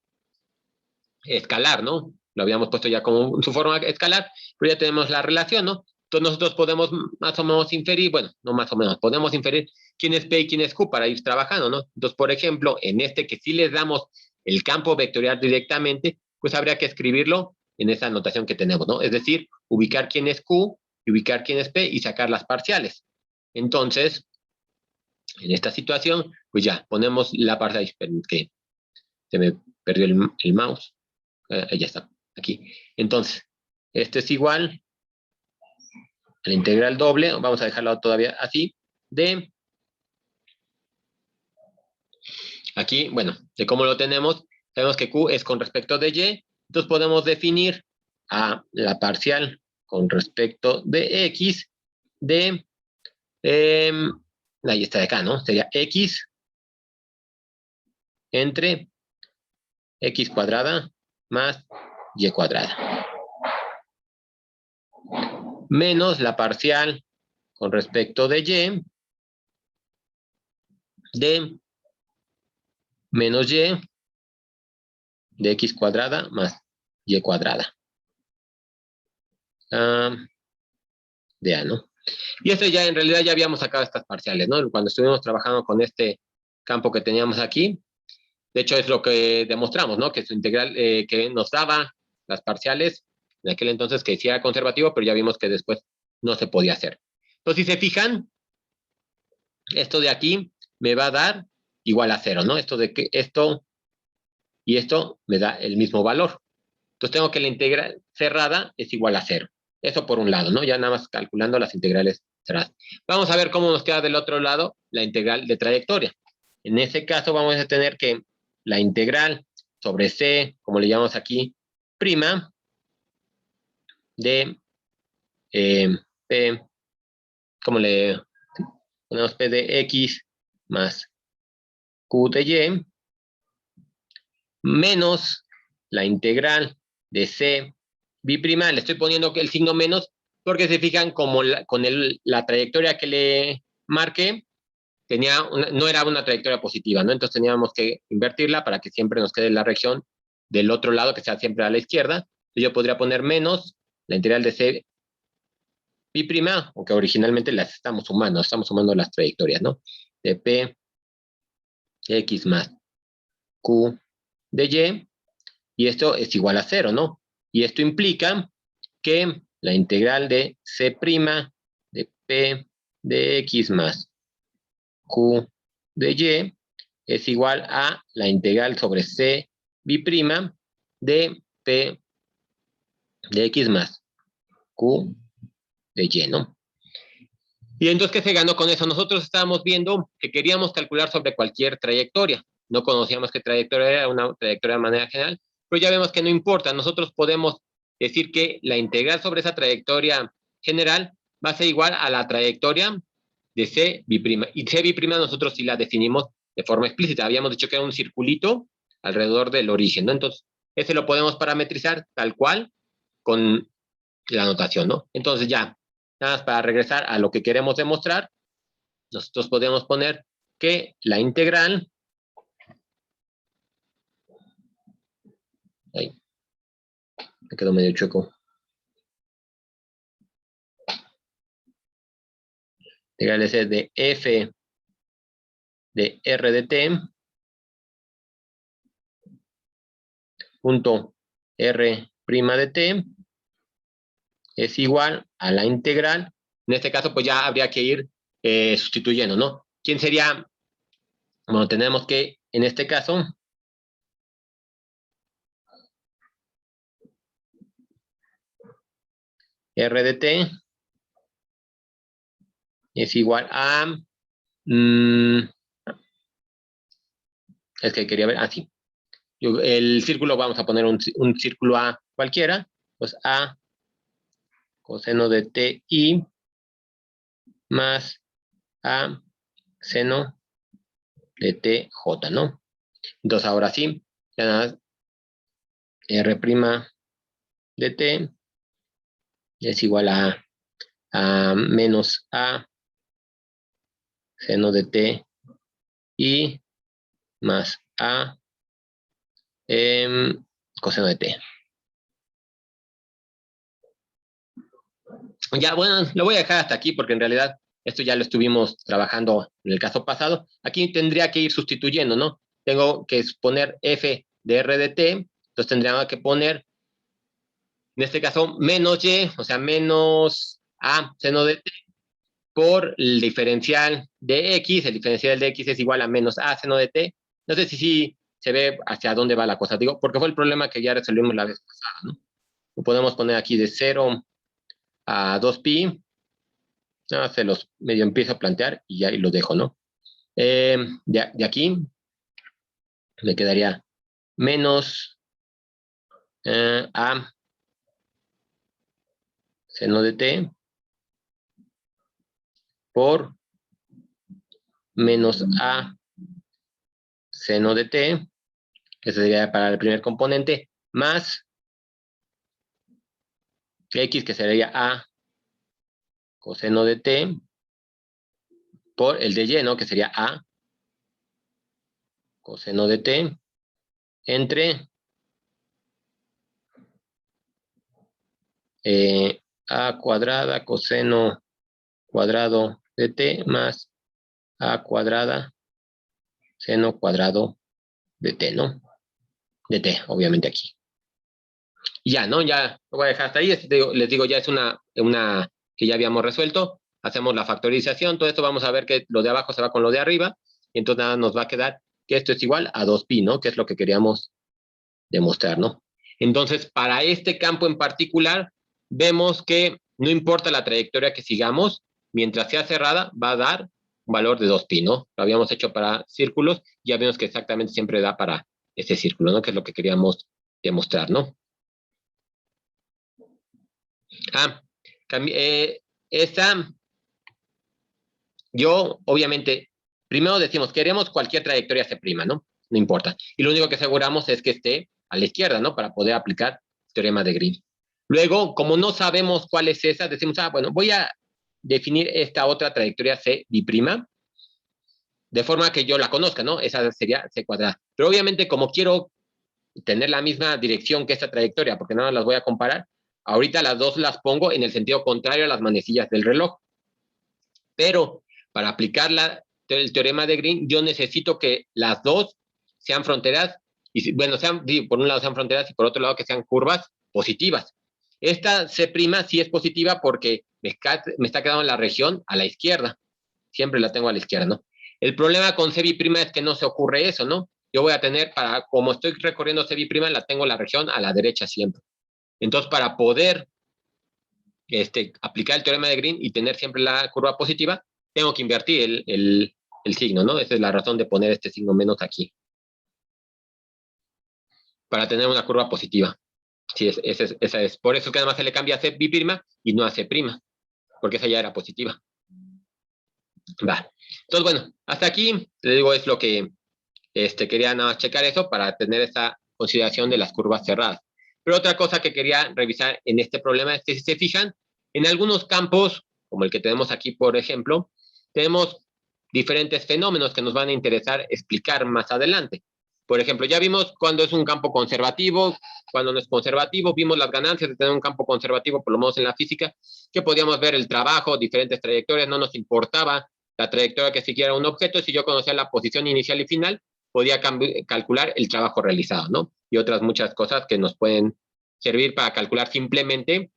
escalar, ¿no? Lo habíamos puesto ya como su forma escalar, pero ya tenemos la relación, ¿no? Entonces nosotros podemos más o menos inferir, bueno, no más o menos, podemos inferir quién es P y quién es Q para ir trabajando, ¿no? Entonces, por ejemplo, en este que sí les damos el campo vectorial directamente, pues habría que escribirlo en esa notación que tenemos, ¿no? Es decir, ubicar quién es Q, ubicar quién es P y sacar las parciales. Entonces, en esta situación, pues ya, ponemos la parcial, que se me perdió el mouse. Ahí ya está, aquí. Entonces, este es igual a la integral doble, vamos a dejarlo todavía así, de, aquí, bueno, de cómo lo tenemos, sabemos que Q es con respecto de Y, entonces podemos definir a la parcial con respecto de X de, ahí está de acá, ¿no? Sería X entre X cuadrada más Y cuadrada, menos la parcial con respecto de Y de menos Y de X cuadrada más Y cuadrada. De A, ¿no? Y esto ya en realidad ya habíamos sacado estas parciales, ¿no? Cuando estuvimos trabajando con este campo que teníamos aquí, de hecho es lo que demostramos, ¿no? Que su integral que nos daba las parciales, en aquel entonces que sí era conservativo, pero ya vimos que después no se podía hacer. Entonces, si se fijan, esto de aquí me va a dar igual a 0, ¿no? Esto de que esto y esto me da el mismo valor. Entonces tengo que la integral cerrada es igual a 0. Eso por un lado, ¿no? Ya nada más calculando las integrales cerradas. Vamos a ver cómo nos queda del otro lado la integral de trayectoria. En ese caso vamos a tener que la integral sobre C, como le llamamos aquí, prima de P, como le ponemos P de X más Q de Y, menos la integral de C biprima. Le estoy poniendo el signo menos porque se fijan como la trayectoria que le marqué no era una trayectoria positiva, ¿no? Entonces teníamos que invertirla para que siempre nos quede la región del otro lado, que sea siempre a la izquierda. Entonces yo podría poner menos la integral de C biprima, aunque originalmente las estamos sumando las trayectorias, ¿no? De P X más Q de Y, y esto es igual a 0, ¿no? Y esto implica que la integral de C' de P de X más Q de Y es igual a la integral sobre C biprima de P de X más Q de Y, ¿no? Y entonces, ¿qué se ganó con eso? Nosotros estábamos viendo que queríamos calcular sobre cualquier trayectoria. No conocíamos qué trayectoria era, una trayectoria de manera general, pero ya vemos que no importa. Nosotros podemos decir que la integral sobre esa trayectoria general va a ser igual a la trayectoria de C biprima. Y C biprima nosotros sí la definimos de forma explícita. Habíamos dicho que era un circulito alrededor del origen, ¿no? Entonces, ese lo podemos parametrizar tal cual con la notación, ¿no? Entonces ya, nada más para regresar a lo que queremos demostrar, nosotros podemos poner que la integral, ahí, me quedó medio chueco, integral de f de r de t punto r' de t es igual a la integral. En este caso, pues ya habría que ir sustituyendo, ¿no? ¿Quién sería? Bueno, tenemos que, en este caso, r de t es igual a... es que quería ver, sí. El círculo, vamos a poner un círculo A cualquiera, pues A coseno de TI más A seno de TJ, ¿no? Entonces ahora sí, ya nada más R' de T es igual a menos A seno de T y más A coseno de T. Ya, bueno, lo voy a dejar hasta aquí porque en realidad esto ya lo estuvimos trabajando en el caso pasado. Aquí tendría que ir sustituyendo, ¿no? Tengo que poner f de r de t, entonces tendría que poner, en este caso, menos y, o sea, menos a seno de t por el diferencial de x. El diferencial de x es igual a menos a seno de t. No sé si se ve hacia dónde va la cosa, digo, porque fue el problema que ya resolvimos la vez pasada, ¿no? Lo podemos poner aquí de 0 a 2pi. No, se los medio empiezo a plantear y ya y lo dejo, ¿no? De aquí me quedaría menos a seno de t por menos a seno de t, que sería para el primer componente, más x, que sería a coseno de t, por el de y, ¿no? Que sería a coseno de t, entre a cuadrada coseno cuadrado de t más a cuadrada seno cuadrado de t, ¿no? De t, obviamente aquí. Y ya, ¿no? Ya lo voy a dejar hasta ahí. Les digo, ya es una que ya habíamos resuelto. Hacemos la factorización. Todo esto vamos a ver que lo de abajo se va con lo de arriba. Y entonces nada, nos va a quedar que esto es igual a 2pi, ¿no? Que es lo que queríamos demostrar, ¿no? Entonces, para este campo en particular, vemos que no importa la trayectoria que sigamos, mientras sea cerrada, va a dar un valor de 2pi, ¿no? Lo habíamos hecho para círculos, ya vemos que exactamente siempre da para este círculo, ¿no? Que es lo que queríamos demostrar, ¿no? Esta, yo obviamente, primero decimos, queremos cualquier trayectoria C', ¿no? No importa. Y lo único que aseguramos es que esté a la izquierda, ¿no? Para poder aplicar el teorema de Green. Luego, como no sabemos cuál es esa, decimos, bueno, voy a definir esta otra trayectoria C', de forma que yo la conozca, ¿no? Esa sería C cuadrada. Pero obviamente, como quiero tener la misma dirección que esta trayectoria, porque no las voy a comparar, ahorita las dos las pongo en el sentido contrario a las manecillas del reloj. Pero para aplicar el teorema de Green, yo necesito que las dos sean fronteras, y bueno, por un lado sean fronteras y por otro lado que sean curvas positivas. Esta C' sí es positiva porque me está quedando en la región a la izquierda. Siempre la tengo a la izquierda, ¿no? El problema con C' es que no se ocurre eso, ¿no? Yo voy a tener, como estoy recorriendo C', la tengo la región a la derecha siempre. Entonces, para poder aplicar el teorema de Green y tener siempre la curva positiva, tengo que invertir el signo, ¿no? Esa es la razón de poner este signo menos aquí. Para tener una curva positiva. Sí, esa es. Por eso que además se le cambia a C' y no a C', porque esa ya era positiva. Va. Entonces, bueno, hasta aquí, le digo, es lo que quería nada más checar eso para tener esa consideración de las curvas cerradas. Pero otra cosa que quería revisar en este problema es que si se fijan, en algunos campos, como el que tenemos aquí, por ejemplo, tenemos diferentes fenómenos que nos van a interesar explicar más adelante. Por ejemplo, ya vimos cuando es un campo conservativo, cuando no es conservativo, vimos las ganancias de tener un campo conservativo, por lo menos en la física, que podíamos ver el trabajo, diferentes trayectorias, no nos importaba la trayectoria que siguiera un objeto, si yo conocía la posición inicial y final, podía calcular el trabajo realizado, ¿no? Y otras muchas cosas que nos pueden servir para calcular simplemente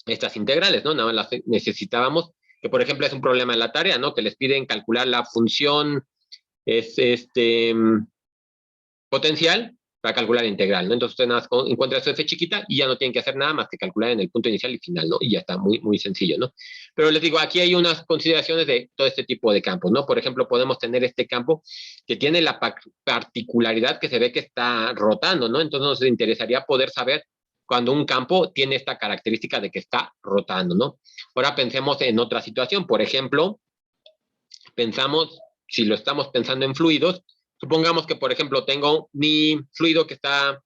estas integrales, ¿no? Nada más las necesitábamos, que por ejemplo es un problema en la tarea, ¿no? Que les piden calcular la función potencial para calcular la integral, ¿no? Entonces usted nada más encuentra su f chiquita y ya no tienen que hacer nada más que calcular en el punto inicial y final, ¿no? Y ya está muy, muy sencillo, ¿no? Pero les digo, aquí hay unas consideraciones de todo este tipo de campos, ¿no? Por ejemplo, podemos tener este campo que tiene la particularidad que se ve que está rotando, ¿no? Entonces nos interesaría poder saber cuando un campo tiene esta característica de que está rotando, ¿no? Ahora pensemos en otra situación, por ejemplo, pensamos, si lo estamos pensando en fluidos, supongamos que, por ejemplo, tengo mi fluido que está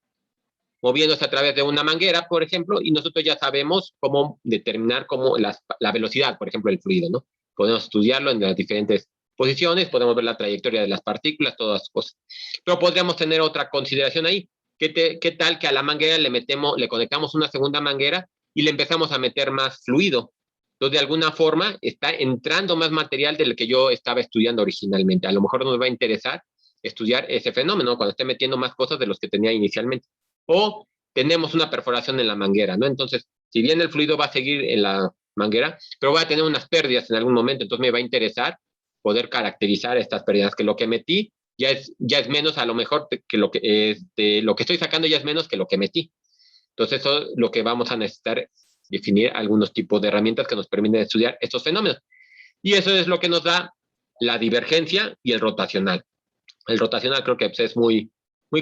moviéndose a través de una manguera, por ejemplo, y nosotros ya sabemos cómo determinar la velocidad, por ejemplo, del fluido, ¿no? Podemos estudiarlo en las diferentes posiciones, podemos ver la trayectoria de las partículas, todas las cosas. Pero podríamos tener otra consideración ahí. ¿Qué tal que a la manguera le conectamos una segunda manguera y le empezamos a meter más fluido? Entonces, de alguna forma, está entrando más material del que yo estaba estudiando originalmente. A lo mejor nos va a interesar estudiar ese fenómeno cuando esté metiendo más cosas de los que tenía inicialmente. O tenemos una perforación en la manguera, ¿no? Entonces, si bien el fluido va a seguir en la manguera, pero va a tener unas pérdidas en algún momento, entonces me va a interesar poder caracterizar estas pérdidas, que lo que metí ya es menos a lo mejor que lo que estoy sacando ya es menos que lo que metí. Entonces, eso es lo que vamos a necesitar definir algunos tipos de herramientas que nos permiten estudiar estos fenómenos. Y eso es lo que nos da la divergencia y el rotacional. El rotacional creo que es muy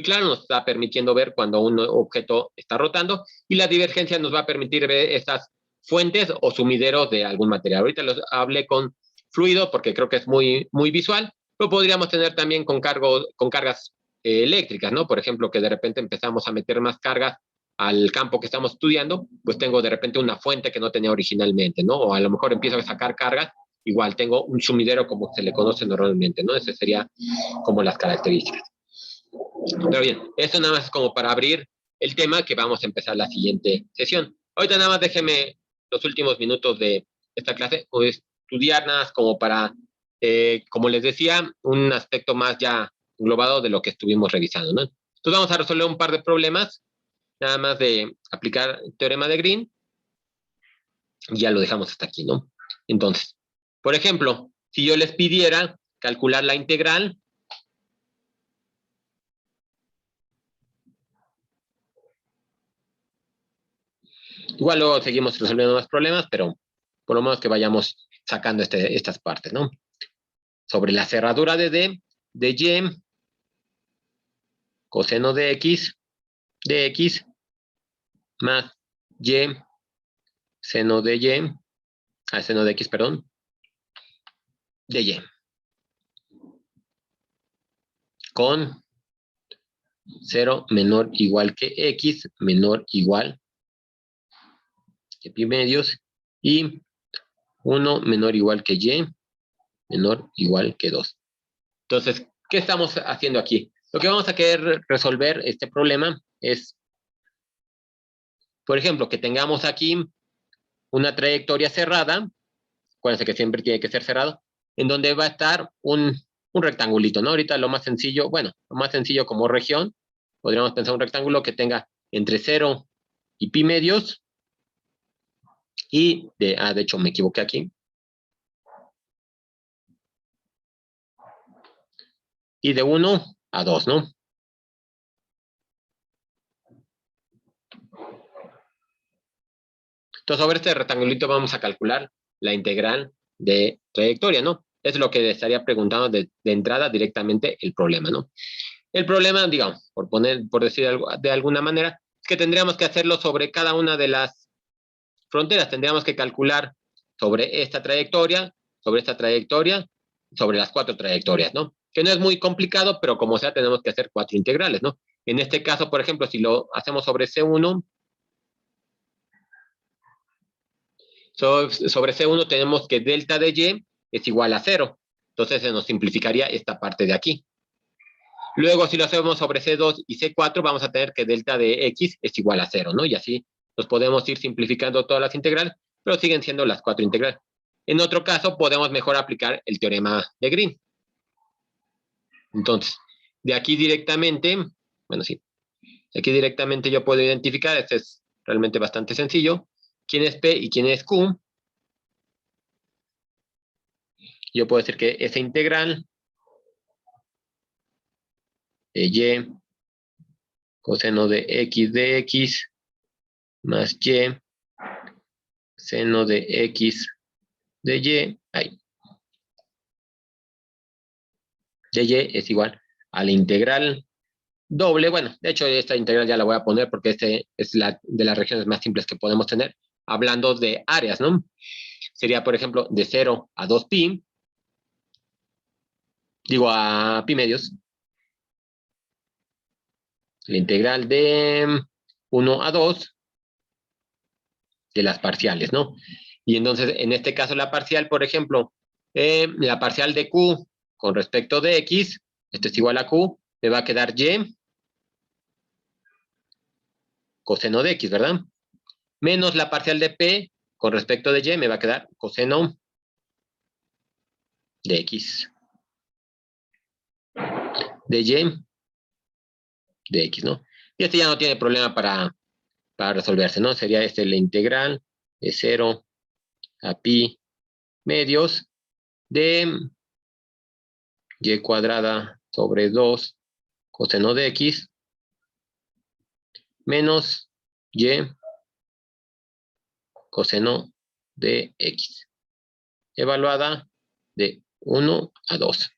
claro, nos está permitiendo ver cuando un objeto está rotando y la divergencia nos va a permitir ver estas fuentes o sumideros de algún material. Ahorita los hablé con fluido porque creo que es muy visual, pero podríamos tener también con cargas eléctricas, ¿no? Por ejemplo, que de repente empezamos a meter más cargas al campo que estamos estudiando, pues tengo de repente una fuente que no tenía originalmente, ¿no? O a lo mejor empiezo a sacar cargas, igual tengo un sumidero como se le conoce normalmente, ¿no? Ese sería como las características. Pero bien, esto nada más es como para abrir el tema que vamos a empezar la siguiente sesión. Ahorita nada más déjeme los últimos minutos de esta clase o estudiar nada más como para, como les decía, un aspecto más ya englobado de lo que estuvimos revisando, ¿no? Entonces vamos a resolver un par de problemas, nada más de aplicar el teorema de Green y ya lo dejamos hasta aquí, ¿no? Entonces, por ejemplo, si yo les pidiera calcular la integral igual luego seguimos resolviendo más problemas, pero por lo menos que vayamos sacando estas partes, ¿no? Sobre la cerradura de D, de Y, coseno de X, más Y, seno de Y, seno de X, perdón, de Y, con 0 menor igual que X, menor igual que pi medios, y 1 menor igual que Y, menor igual que 2. Entonces, ¿qué estamos haciendo aquí? Lo que vamos a querer resolver este problema es, por ejemplo, que tengamos aquí una trayectoria cerrada, acuérdense que siempre tiene que ser cerrado, en donde va a estar un rectangulito, ¿no? Ahorita lo más sencillo, bueno, lo más sencillo como región, podríamos pensar un rectángulo que tenga entre 0 y pi medios, y de hecho me equivoqué aquí, y de 1 a 2, ¿no? Entonces, sobre este rectangulito vamos a calcular la integral de trayectoria, ¿no? Es lo que le estaría preguntando de entrada directamente el problema, ¿no? El problema, digamos, por decir algo, de alguna manera, es que tendríamos que hacerlo sobre cada una de las fronteras. Tendríamos que calcular sobre esta trayectoria, sobre las 4 trayectorias, ¿no? Que no es muy complicado, pero como sea, tenemos que hacer 4 integrales, ¿no? En este caso, por ejemplo, si lo hacemos sobre C1, sobre C1 tenemos que delta de Y es igual a 0. Entonces se nos simplificaría esta parte de aquí. Luego, si lo hacemos sobre C2 y C4, vamos a tener que delta de X es igual a 0, ¿no? Y así nos podemos ir simplificando todas las integrales, pero siguen siendo las 4 integrales. En otro caso, podemos mejor aplicar el teorema de Green. Entonces, de aquí directamente, bueno, sí, de aquí directamente yo puedo identificar, este es realmente bastante sencillo, quién es P y quién es Q. Yo puedo decir que esa integral de Y coseno de x más y, seno de x de y, ahí. De y es igual a la integral doble. Bueno, de hecho esta integral ya la voy a poner porque este es la de las regiones más simples que podemos tener, hablando de áreas, ¿no? Sería, por ejemplo, de 0 a 2pi, digo a pi medios, la integral de 1 a 2 de las parciales, ¿no? Y entonces, en este caso, la parcial, por ejemplo, la parcial de q con respecto de x, esto es igual a q, me va a quedar y coseno de x, ¿verdad? Menos la parcial de p con respecto de y, me va a quedar coseno de x. De y de x, ¿no? Y este ya no tiene problema para resolverse, ¿no? Sería la integral de 0 a pi medios de y cuadrada sobre 2 coseno de x menos y coseno de x, evaluada de 1 a 2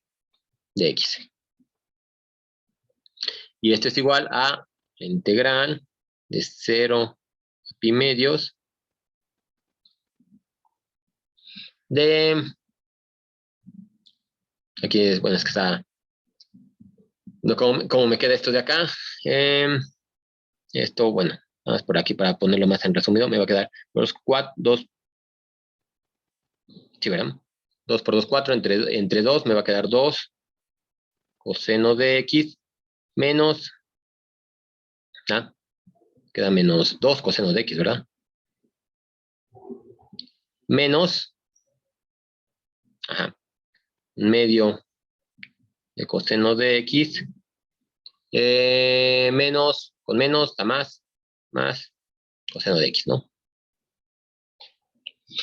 de x. Y esto es igual a la integral de 0 a pi medios de... Aquí es, bueno, es que está... No, ¿cómo me queda esto de acá? Esto, bueno, nada más por aquí para ponerlo más en resumido, me va a quedar 2, sí, ¿verdad? 2 por 2, 4, entre 2 me va a quedar 2 coseno de x menos, queda menos 2 coseno de x, ¿verdad? Menos, medio de coseno de x, menos, con menos, da más coseno de x, ¿no?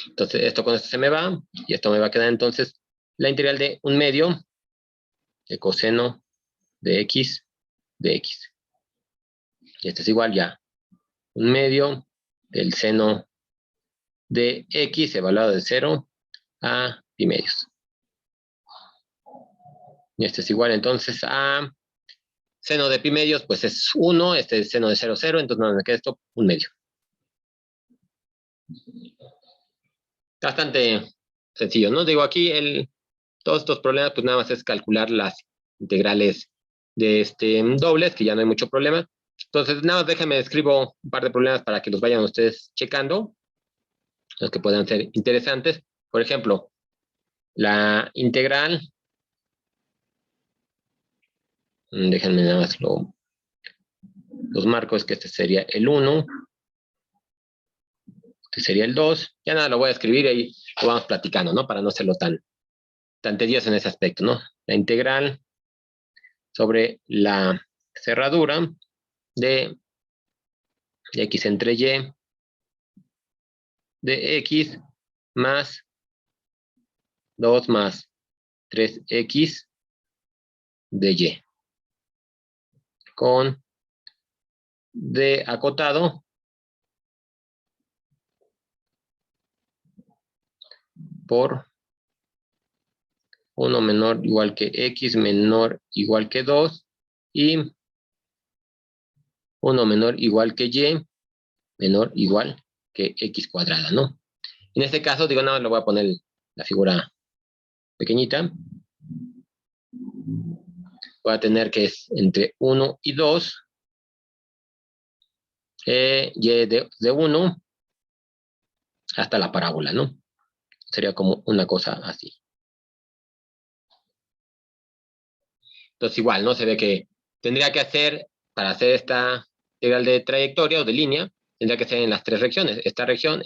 Entonces, esto con esto se me va, y esto me va a quedar entonces la integral de 1/2 de coseno de x de x. Y esto es igual ya 1/2 del seno de x evaluado de 0 a pi medios. Y esto es igual entonces a seno de pi medios, pues es 1, este es seno de 0, 0, entonces me queda esto 1/2. Bastante sencillo, ¿no? Digo, aquí todos estos problemas, pues nada más es calcular las integrales de dobles, que ya no hay mucho problema. Entonces, nada más déjame escribo un par de problemas para que los vayan ustedes checando, los que puedan ser interesantes. Por ejemplo, la integral, déjenme nada más los marcos, que este sería el 1, este sería el 2, ya nada, lo voy a escribir y ahí lo vamos platicando, ¿no? Para no hacerlo tan tedioso en ese aspecto, ¿no? La integral sobre la cerradura de x entre y de x más 2 más 3x de y, con d acotado por 1 menor igual que x menor igual que 2 y 1 menor igual que y menor igual que x cuadrada, ¿no? En este caso, digo, nada más le voy a poner la figura pequeñita. Voy a tener que es entre 1 y 2, y de 1 hasta la parábola, ¿no? Sería como una cosa así. Entonces, igual, ¿no? Se ve que tendría que hacer, para hacer esta integral de trayectoria o de línea, tendría que ser en las tres regiones, esta región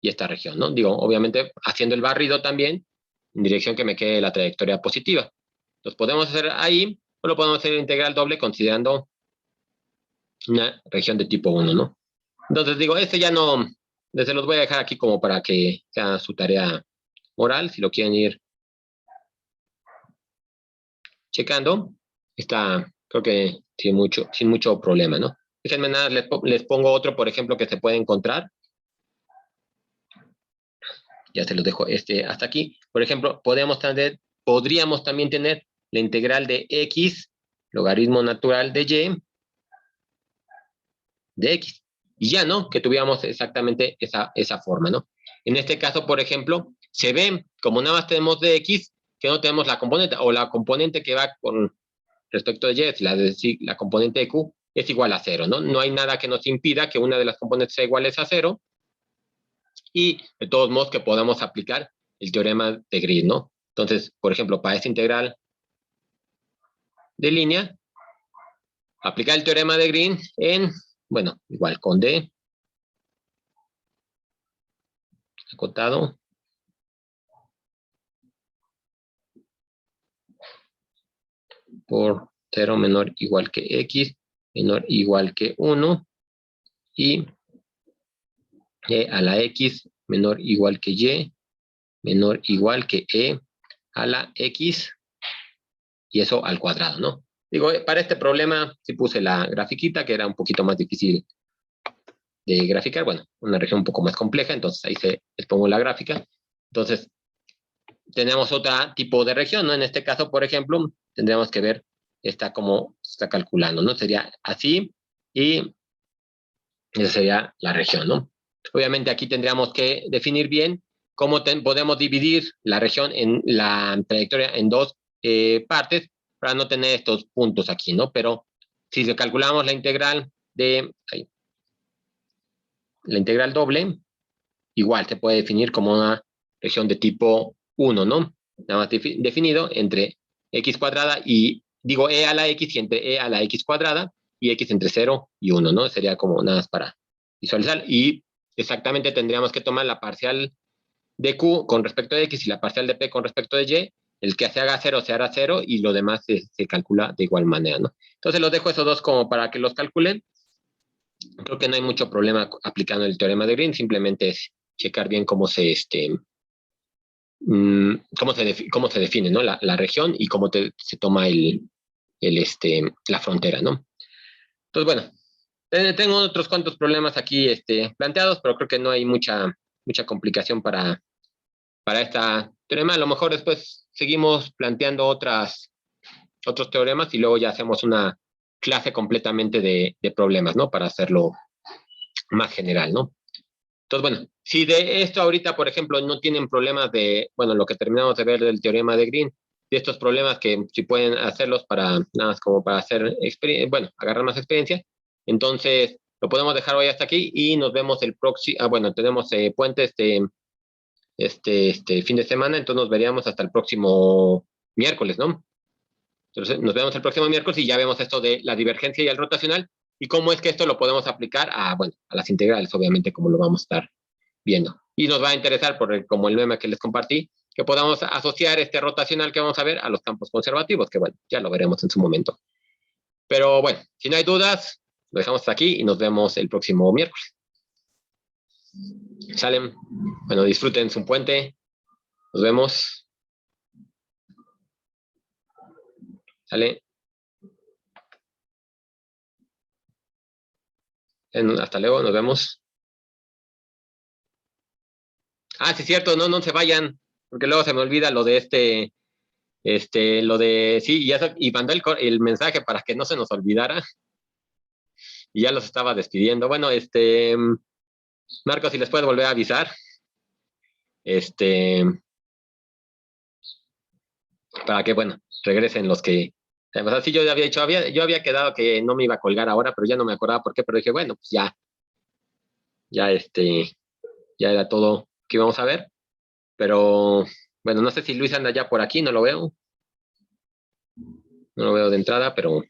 y esta región, ¿no? Digo, obviamente, haciendo el barrido también, en dirección que me quede la trayectoria positiva. Entonces, podemos hacer ahí, o lo podemos hacer integral doble considerando una región de tipo 1, ¿no? Entonces, digo, este ya no, se los voy a dejar aquí como para que sea su tarea oral, si lo quieren ir checando. Esta Creo que sin mucho problema, ¿no? Déjenme nada, les pongo otro, por ejemplo, que se puede encontrar. Ya se los dejo hasta aquí. Por ejemplo, podríamos también tener la integral de x, logaritmo natural de y, de x. Y ya, ¿no? Que tuviéramos exactamente esa forma, ¿no? En este caso, por ejemplo, se ve, como nada más tenemos de x, que no tenemos la componente, o la componente que va con respecto de y, es la componente de q, es igual a 0, ¿no? No hay nada que nos impida que una de las componentes sea igual a 0, y de todos modos que podamos aplicar el teorema de Green, ¿no? Entonces, por ejemplo, para esta integral de línea, aplicar el teorema de Green bueno, igual con D, acotado, por 0 menor o igual que X, menor o igual que 1, y E a la X menor o igual que Y, menor o igual que E a la X, y eso al cuadrado, ¿no? Digo, para este problema sí puse la grafiquita, que era un poquito más difícil de graficar, bueno, una región un poco más compleja, entonces ahí les pongo la gráfica. Entonces, tenemos otro tipo de región, ¿no? En este caso, por ejemplo, tendríamos que ver cómo se está calculando, ¿no? Sería así, y esa sería la región, ¿no? Obviamente aquí tendríamos que definir bien cómo podemos dividir la región en la trayectoria en dos partes para no tener estos puntos aquí, ¿no? Pero si calculamos la integral la integral doble, igual se puede definir como una región de tipo 1, ¿no? Nada más definido entre x cuadrada y, digo, e a la x y entre e a la x cuadrada y x entre 0 y 1, ¿no? Sería como nada más para visualizar. Y exactamente tendríamos que tomar la parcial de q con respecto de x y la parcial de p con respecto de y. El que se haga 0 se hará 0 y lo demás se calcula de igual manera, ¿no? Entonces los dejo esos dos como para que los calculen. Creo que no hay mucho problema aplicando el teorema de Green, simplemente es checar bien cómo se cómo se define, ¿no? La región y cómo se toma la frontera, ¿no? Entonces, bueno, tengo otros cuantos problemas aquí planteados, pero creo que no hay mucha complicación para esta teorema. A lo mejor después seguimos planteando otros teoremas y luego ya hacemos una clase completamente de problemas, ¿no? Para hacerlo más general, ¿no? Entonces, bueno, si de esto ahorita, por ejemplo, no tienen problemas bueno, lo que terminamos de ver del teorema de Green, de estos problemas que si pueden hacerlos para, nada más como para hacer, bueno, agarrar más experiencia, entonces lo podemos dejar hoy hasta aquí y nos vemos el próximo, bueno, tenemos puente fin de semana, entonces nos veríamos hasta el próximo miércoles, ¿no? Entonces nos vemos el próximo miércoles y ya vemos esto de la divergencia y el rotacional y cómo es que esto lo podemos aplicar bueno, a las integrales, obviamente, como lo vamos a estar viendo. Y nos va a interesar, como el meme que les compartí, que podamos asociar este rotacional que vamos a ver a los campos conservativos, que bueno, ya lo veremos en su momento. Pero bueno, si no hay dudas, lo dejamos hasta aquí y nos vemos el próximo miércoles. Salen, bueno, disfruten su puente, nos vemos. Sale. Hasta luego, nos vemos. Ah, sí, es cierto, no se vayan, porque luego se me olvida lo de sí, y mandó el mensaje para que no se nos olvidara, y ya los estaba despidiendo. Bueno, Marcos, si les puedes volver a avisar, para que, bueno, regresen los que, o sea, sí, yo había dicho, yo había quedado que no me iba a colgar ahora, pero ya no me acordaba por qué, pero dije, bueno, pues ya, ya era todo que íbamos a ver, pero, bueno, no sé si Luis anda ya por aquí, no lo veo de entrada, pero